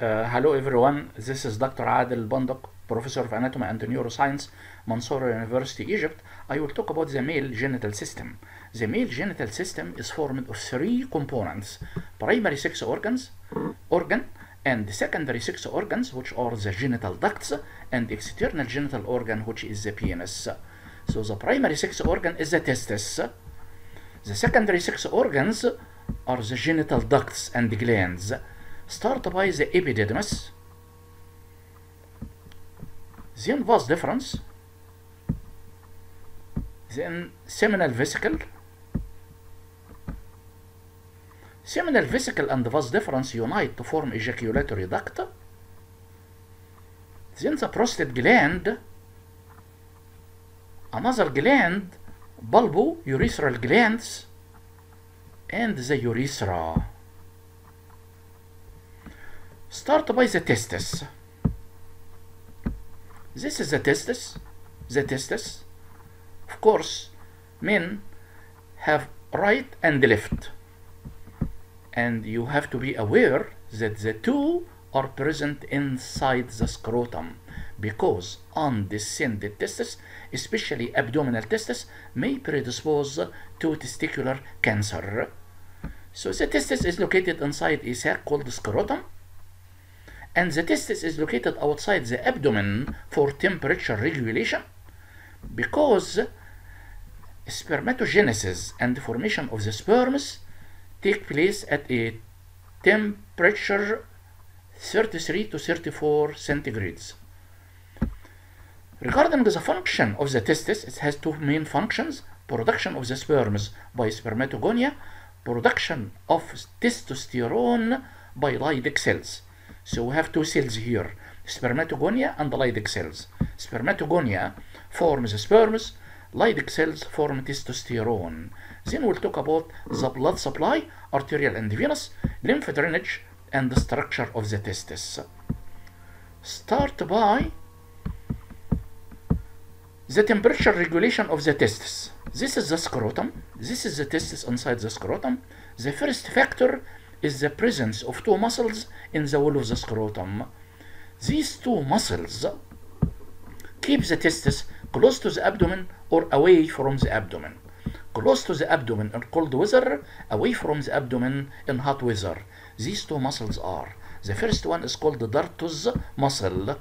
Hello everyone, this is Dr. Adel Bandok, Professor of Anatomy and Neuroscience, Mansoura University, Egypt. I will talk about the male genital system. The male genital system is formed of three components: primary sex organ, and secondary sex organs, which are the genital ducts, and external genital organ, which is the penis. So the primary sex organ is the testis. The secondary sex organs are the genital ducts and glands. Start by the epididymis, then vas deferens, then seminal vesicle. Seminal vesicle and vas deferens unite to form ejaculatory duct. Then the prostate gland, another gland, bulbo-urethral glands, and the urethra. Start by the testis. This is the testis. The testis. Of course, men have right and left. And you have to be aware that the two are present inside the scrotum, because undescended testis, especially abdominal testis, may predispose to testicular cancer. So the testis is located inside a sac called the scrotum, and the testis is located outside the abdomen for temperature regulation, because spermatogenesis and the formation of the sperms take place at a temperature 33 to 34 centigrades. Regarding the function of the testis, it has two main functions: production of the sperms by spermatogonia, production of testosterone by Leydig cells. So we have two cells here, spermatogonia and Leydig cells. Spermatogonia forms the sperms, Leydig cells form testosterone. Then we'll talk about the blood supply, arterial and venous, lymph drainage, and the structure of the testis. Start by the temperature regulation of the testis. This is the scrotum. This is the testis inside the scrotum. The first factor is the presence of two muscles in the wall of the scrotum. These two muscles keep the testis close to the abdomen or away from the abdomen. Close to the abdomen in cold weather, away from the abdomen in hot weather. These two muscles are: the first one is called the dartos muscle.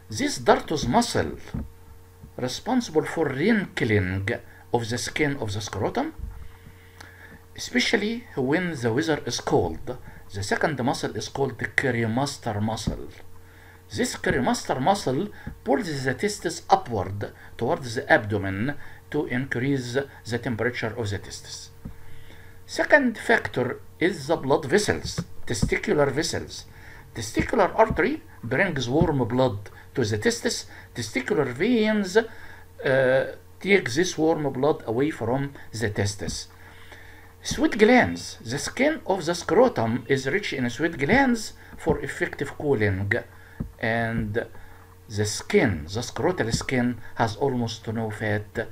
This dartos muscle responsible for wrinkling of the skin of the scrotum, especially when the weather is cold. The second muscle is called the cremaster muscle. This cremaster muscle pulls the testis upward towards the abdomen to increase the temperature of the testis. Second factor is the blood vessels, testicular vessels. Testicular artery brings warm blood to the testis. Testicular veins take this warm blood away from the testis. Sweat glands. The skin of the scrotum is rich in sweat glands for effective cooling, and the skin, the scrotal skin, has almost no fat,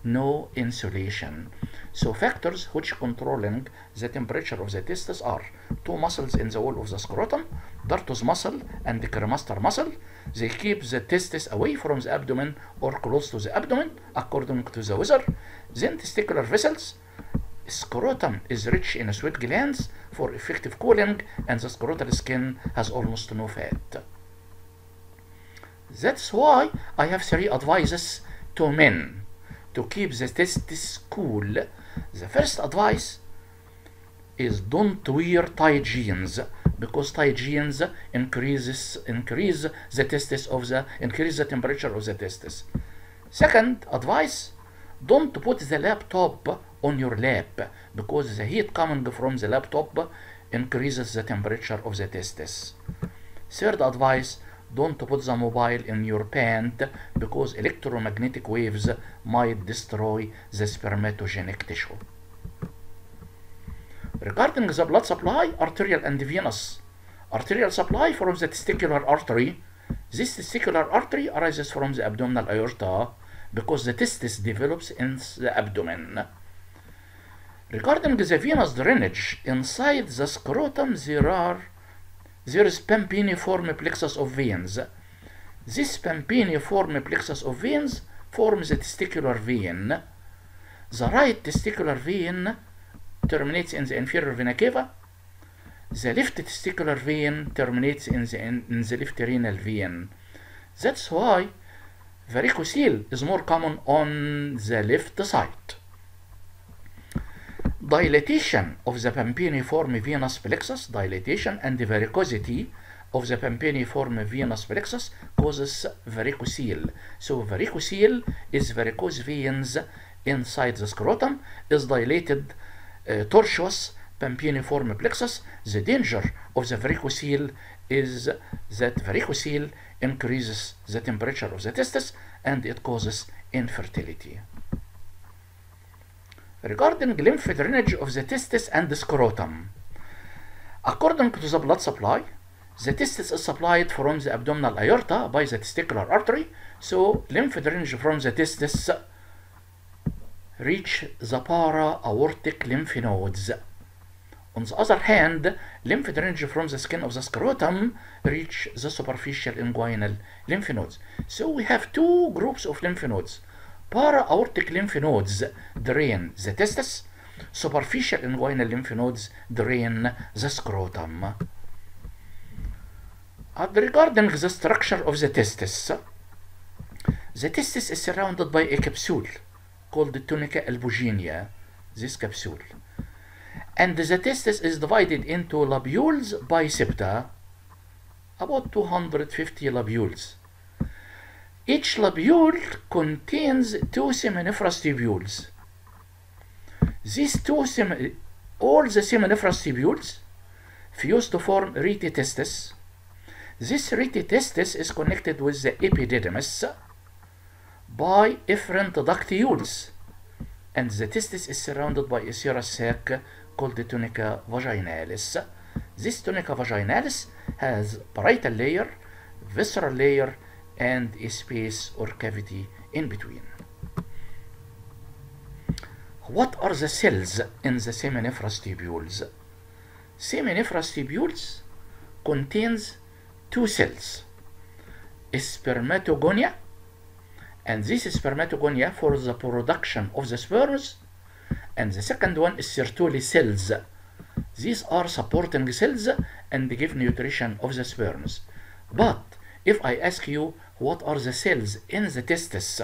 no insulation. So factors which controlling the temperature of the testis are two muscles in the wall of the scrotum, dartos muscle and the cremaster muscle. They keep the testis away from the abdomen or close to the abdomen according to the weather. Then testicular vessels. Scrotum is rich in sweat glands for effective cooling, and the scrotal skin has almost no fat. That's why I have three advices to men to keep the testis cool. The first advice is don't wear tight jeans, because tight jeans increase the temperature of the testis. Second advice: don't put the laptop on your lap, because the heat coming from the laptop increases the temperature of the testis. Third advice: don't put the mobile in your pant, because electromagnetic waves might destroy the spermatogenic tissue. Regarding the blood supply, arterial and venous. Arterial supply from the testicular artery. This testicular artery arises from the abdominal aorta, because the testis develops in the abdomen. Regarding the venous drainage, inside the scrotum there are there is pampiniform plexus of veins. This pampiniform plexus of veins forms a testicular vein. The right testicular vein terminates in the inferior vena cava. The left testicular vein terminates in the left renal vein. That's why varicocele is more common on the left side. Dilatation of the pampiniform venous plexus, dilatation and the varicosity of the pampiniform venous plexus causes varicocele. So varicocele is varicose veins inside the scrotum, is dilated tortuous pampiniform plexus. The danger of the varicocele is that varicocele increases the temperature of the testis and it causes infertility. Regarding lymph drainage of the testis and the scrotum, according to the blood supply, the testis is supplied from the abdominal aorta by the testicular artery, so lymph drainage from the testis reach the para-aortic lymph nodes. On the other hand, lymph drainage from the skin of the scrotum reach the superficial inguinal lymph nodes. So we have two groups of lymph nodes. Para-aortic lymph nodes drain the testis, superficial inguinal lymph nodes drain the scrotum. Regarding the structure of the testis is surrounded by a capsule called the tunica albuginea, this capsule. And the testis is divided into lobules by septa, about 250 lobules. Each lobule contains two seminiferous tubules. These all the seminiferous tubules fuse to form rete testis. This rete testis is connected with the epididymis by efferent ductules, and the testis is surrounded by a serous sac called the tunica vaginalis. This tunica vaginalis has parietal layer, visceral layer, and a space or cavity in between. What are the cells in the seminiferous tubules? Seminiferous tubules contains two cells, spermatogonia, and this spermatogonia for the production of the sperms, and the second one is Sertoli cells. These are supporting cells and give nutrition of the sperms. But if I ask you what are the cells in the testis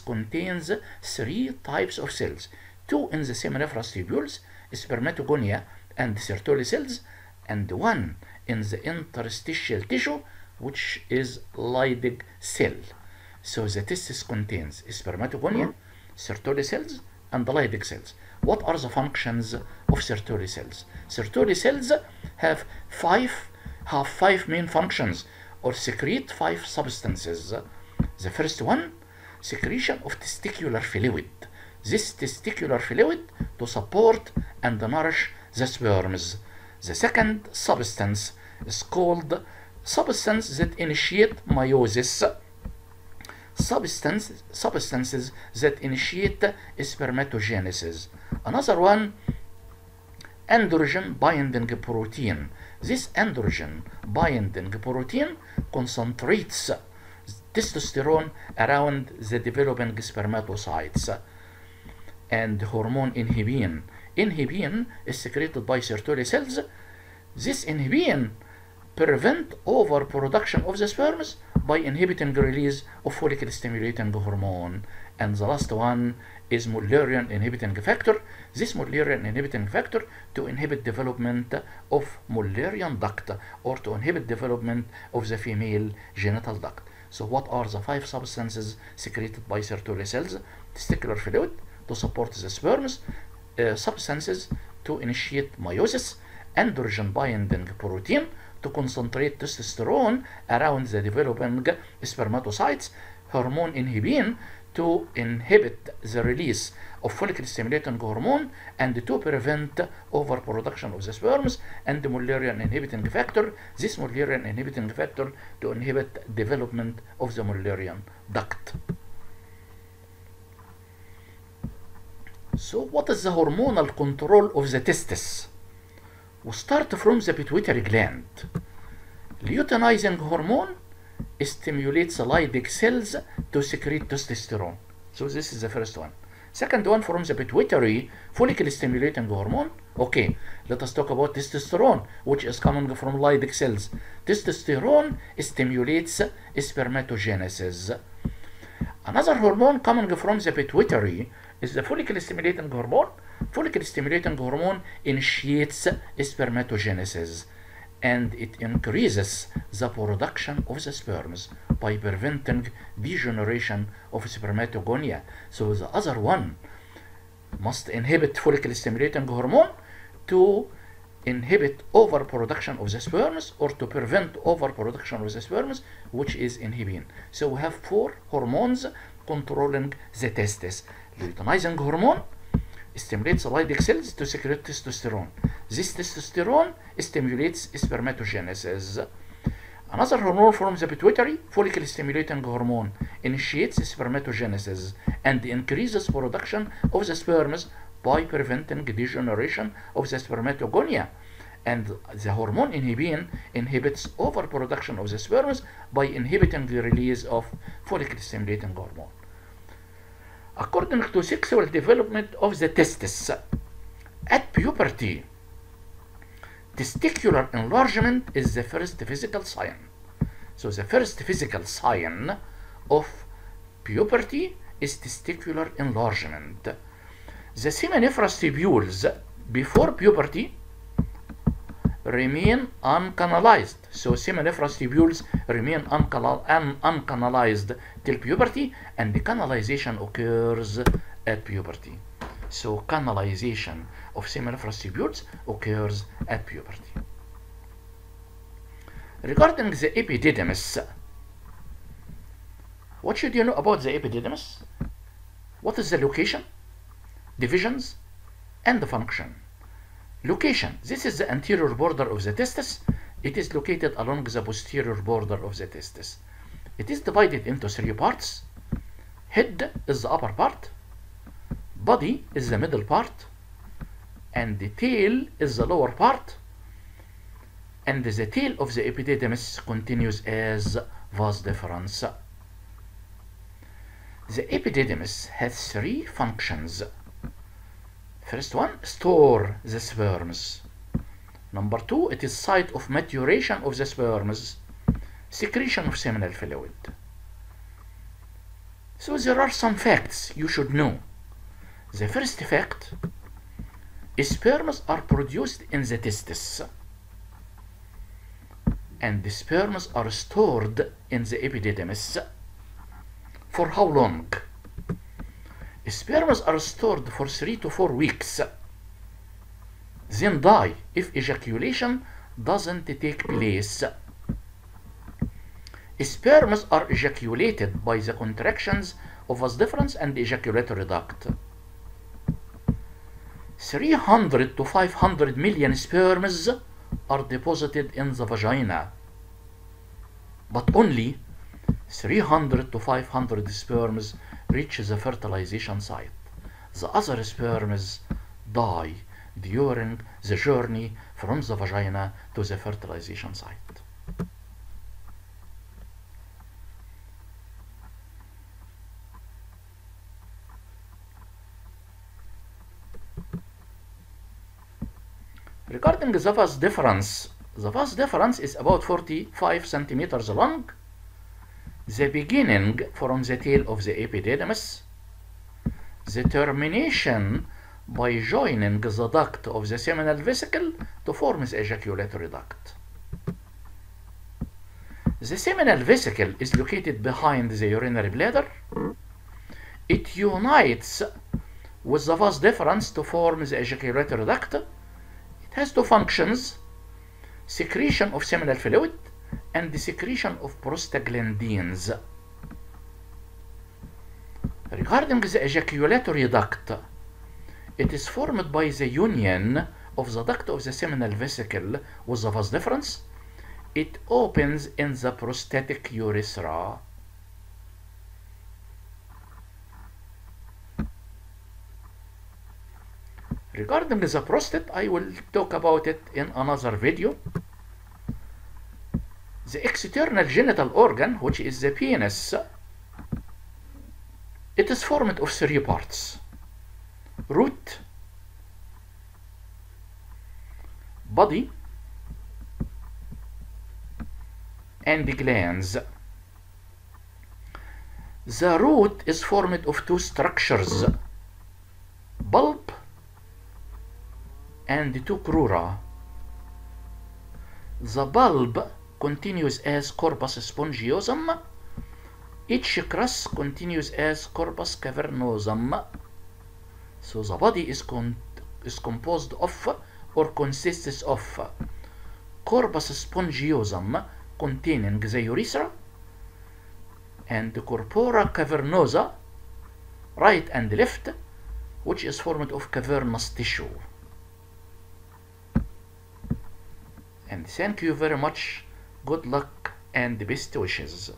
contains three types of cells. Two in the seminiferous tubules, spermatogonia and Sertoli cells, and one in the interstitial tissue, which is Leydig cell. So the testis contains spermatogonia, Sertoli cells, and the Leydig cells. What are the functions of Sertoli cells? Sertoli cells have five main functions, or secrete five substances. The first one, secretion of testicular fluid. This testicular fluid to support and nourish the sperms. The second substance is called substance that initiate meiosis. Substances that initiate spermatogenesis. Another one, androgen binding protein. This androgen binding protein concentrates testosterone around the developing spermatocytes. And hormone inhibin. Inhibin is secreted by Sertoli cells. This inhibin prevent overproduction of the sperms by inhibiting release of follicle stimulating hormone. And the last one is Mullerian inhibiting factor. This Mullerian inhibiting factor to inhibit development of Mullerian duct, or to inhibit development of the female genital duct. So what are the five substances secreted by Sertoli cells? Testicular fluid to support the sperms, substances to initiate meiosis, androgen binding protein to concentrate testosterone around the developing spermatocytes, hormone inhibin to inhibit the release of follicle stimulating hormone and to prevent overproduction of the sperms, and the Mullerian inhibiting factor. This Mullerian inhibiting factor to inhibit development of the Mullerian duct. So what is the hormonal control of the testis? We start from the pituitary gland. Luteinizing hormone stimulates Leydig cells to secrete testosterone. So this is the first one. Second one, from the pituitary, follicle stimulating hormone. Okay, let us talk about testosterone, which is coming from Leydig cells. Testosterone stimulates spermatogenesis. Another hormone coming from the pituitary is the follicle stimulating hormone. Follicle stimulating hormone initiates spermatogenesis, and it increases the production of the sperms by preventing degeneration of spermatogonia. So the other one must inhibit follicle stimulating hormone to inhibit overproduction of the sperms, or to prevent overproduction of the sperms, which is inhibin. So we have 4 hormones controlling the testes. Luteinizing hormone stimulates Leydig cells to secrete testosterone. This testosterone stimulates spermatogenesis. Another hormone from the pituitary, follicle stimulating hormone, initiates spermatogenesis and increases production of the sperms by preventing degeneration of the spermatogonia. And the hormone inhibin inhibits overproduction of the sperms by inhibiting the release of follicle stimulating hormone. According to sexual development of the testes, at puberty, testicular enlargement is the first physical sign. So the first physical sign of puberty is testicular enlargement. The seminiferous tubules before puberty remain uncanalized. So seminiferous tubules remain uncanalized till puberty, and the canalization occurs at puberty. So canalization of seminiferous tubules occurs at puberty. Regarding the epididymis, what should you know about the epididymis? What is the location, divisions, and the function? Location. This is the anterior border of the testis. It is located along the posterior border of the testis. It is divided into 3 parts. Head is the upper part, body is the middle part, and the tail is the lower part. And the tail of the epididymis continues as vas deferens. The epididymis has 3 functions. First one, store the sperms. Number 2, it is site of maturation of the sperms, secretion of seminal fluid. So there are some facts you should know. The first fact, sperms are produced in the testis, and the sperms are stored in the epididymis. For how long? Sperms are stored for 3 to 4 weeks, then die if ejaculation doesn't take place. Sperms are ejaculated by the contractions of vas deferens and ejaculatory duct. 300 to 500 million sperms are deposited in the vagina, but only 300 to 500 sperms reach the fertilization site. The other sperms die during the journey from the vagina to the fertilization site. Regarding the vas deferens is about 45 centimeters long. The beginning from the tail of the epididymis, the termination by joining the duct of the seminal vesicle to form the ejaculatory duct. The seminal vesicle is located behind the urinary bladder. It unites with the vas deferens to form the ejaculatory duct. It has 2 functions: secretion of seminal fluid and the secretion of prostaglandins. Regarding the ejaculatory duct, it is formed by the union of the duct of the seminal vesicle with the vas deferens. It opens in the prostatic urethra. Regarding the prostate, I will talk about it in another video. The external genital organ, which is the penis, it is formed of three parts: root, body, and glands. The root is formed of two structures, bulb and two crura. The bulb continues as corpus spongiosum. Each crus continues as corpus cavernosum. So the body is composed of, or consists of, corpus spongiosum containing the urethra, and the corpora cavernosa, right and left, which is formed of cavernous tissue. And thank you very much. Good luck and best wishes.